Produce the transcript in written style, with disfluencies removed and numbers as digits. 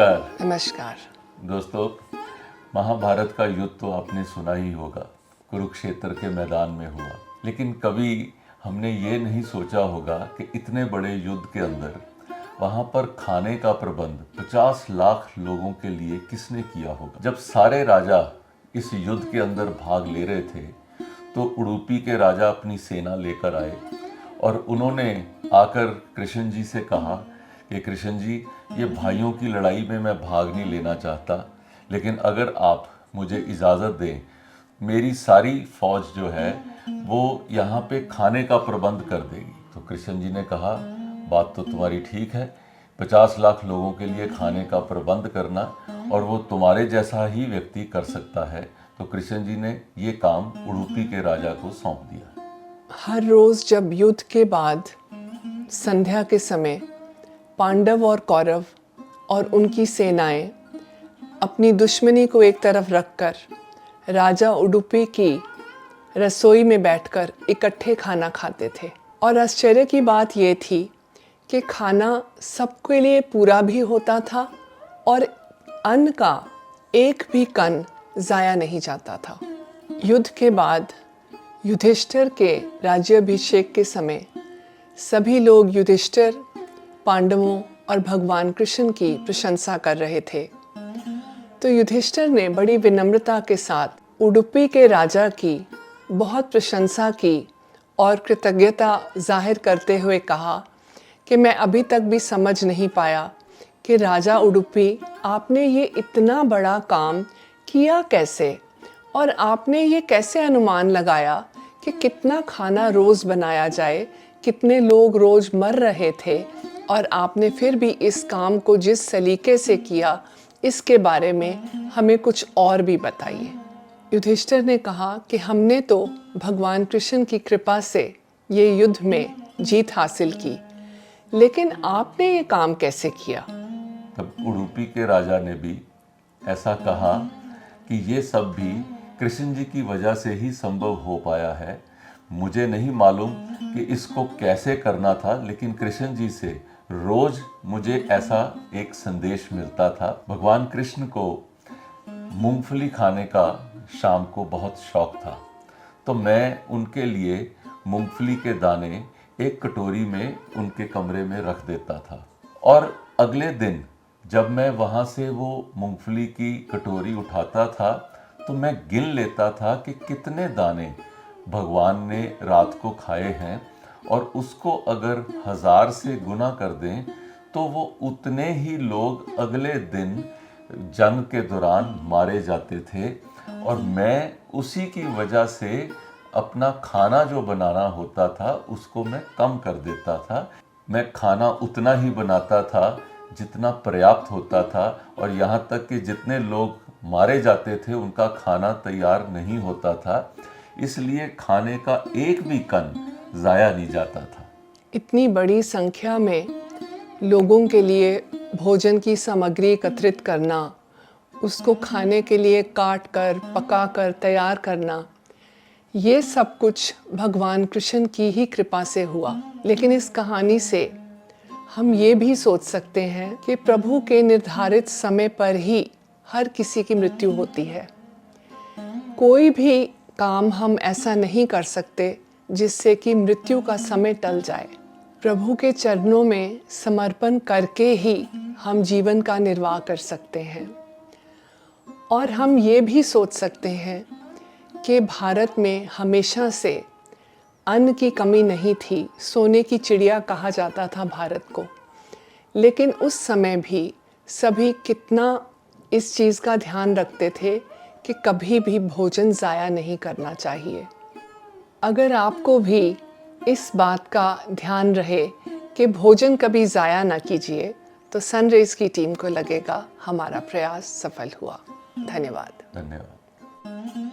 नमस्कार। नमस्कार। दोस्तों, महाभारत का युद्ध तो आपने सुना ही होगा, कुरुक्षेत्र के मैदान में हुआ। लेकिन कभी हमने ये नहीं सोचा होगा कि इतने बड़े युद्ध के अंदर वहाँ पर खाने का प्रबंध 50 लाख लोगों के लिए किसने किया होगा। जब सारे राजा इस युद्ध के अंदर भाग ले रहे थे तो उडुपी के राजा अपनी सेना लेकर आए और उन्होंने आकर कृष्ण जी से कहा कि कृष्ण जी, ये भाइयों की लड़ाई में मैं भाग नहीं लेना चाहता, लेकिन अगर आप मुझे इजाज़त दें, मेरी सारी फौज जो है वो यहाँ पे खाने का प्रबंध कर देगी। तो कृष्ण जी ने कहा, बात तो तुम्हारी ठीक है, 50 लाख लोगों के लिए खाने का प्रबंध करना और वो तुम्हारे जैसा ही व्यक्ति कर सकता है। तो कृष्ण जी ने ये काम उडुपी के राजा को सौंप दिया। हर रोज जब युद्ध के बाद संध्या के समय पांडव और कौरव और उनकी सेनाएं अपनी दुश्मनी को एक तरफ रखकर राजा उडुपी की रसोई में बैठकर इकट्ठे खाना खाते थे। और आश्चर्य की बात ये थी कि खाना सबके लिए पूरा भी होता था और अन्न का एक भी कण ज़ाया नहीं जाता था। युद्ध के बाद युधिष्ठिर के राज्याभिषेक के समय सभी लोग युधिष्ठिर, पांडवों और भगवान कृष्ण की प्रशंसा कर रहे थे। तो युधिष्ठिर ने बड़ी विनम्रता के साथ उडुपी के राजा की बहुत प्रशंसा की और कृतज्ञता जाहिर करते हुए कहा कि मैं अभी तक भी समझ नहीं पाया कि राजा उडुपी, आपने ये इतना बड़ा काम किया कैसे, और आपने ये कैसे अनुमान लगाया कि कितना खाना रोज़ बनाया जाए, कितने लोग रोज़ मर रहे थे, और आपने फिर भी इस काम को जिस सलीके से किया, इसके बारे में हमें कुछ और भी बताइए। युधिष्ठिर ने कहा कि हमने तो भगवान कृष्ण की कृपा से ये युद्ध में जीत हासिल की, लेकिन आपने ये काम कैसे किया। तब उडुपी के राजा ने भी ऐसा कहा कि ये सब भी कृष्ण जी की वजह से ही संभव हो पाया है। मुझे नहीं मालूम कि इसको कैसे करना था, लेकिन कृष्ण जी से रोज मुझे ऐसा एक संदेश मिलता था। भगवान कृष्ण को मूंगफली खाने का शाम को बहुत शौक था, तो मैं उनके लिए मूंगफली के दाने एक कटोरी में उनके कमरे में रख देता था, और अगले दिन जब मैं वहाँ से वो मूंगफली की कटोरी उठाता था तो मैं गिन लेता था कि कितने दाने भगवान ने रात को खाए हैं, और उसको अगर 1000 से गुना कर दें तो वो उतने ही लोग अगले दिन जंग के दौरान मारे जाते थे। और मैं उसी की वजह से अपना खाना जो बनाना होता था उसको मैं कम कर देता था। मैं खाना उतना ही बनाता था जितना पर्याप्त होता था, और यहाँ तक कि जितने लोग मारे जाते थे उनका खाना तैयार नहीं होता था, इसलिए खाने का एक भी कण ज़ाया नहीं जाता था। इतनी बड़ी संख्या में लोगों के लिए भोजन की सामग्री एकत्रित करना, उसको खाने के लिए काट कर, पका कर तैयार करना, ये सब कुछ भगवान कृष्ण की ही कृपा से हुआ। लेकिन इस कहानी से हम ये भी सोच सकते हैं कि प्रभु के निर्धारित समय पर ही हर किसी की मृत्यु होती है। कोई भी काम हम ऐसा नहीं कर सकते जिससे कि मृत्यु का समय टल जाए। प्रभु के चरणों में समर्पण करके ही हम जीवन का निर्वाह कर सकते हैं। और हम ये भी सोच सकते हैं कि भारत में हमेशा से अन्न की कमी नहीं थी। सोने की चिड़िया कहा जाता था भारत को। लेकिन उस समय भी सभी कितना इस चीज़ का ध्यान रखते थे कि कभी भी भोजन ज़ाया नहीं करना चाहिए। अगर आपको भी इस बात का ध्यान रहे कि भोजन कभी ज़ाया ना कीजिए, तो सनराइज़ की टीम को लगेगा हमारा प्रयास सफल हुआ। धन्यवाद। धन्यवाद।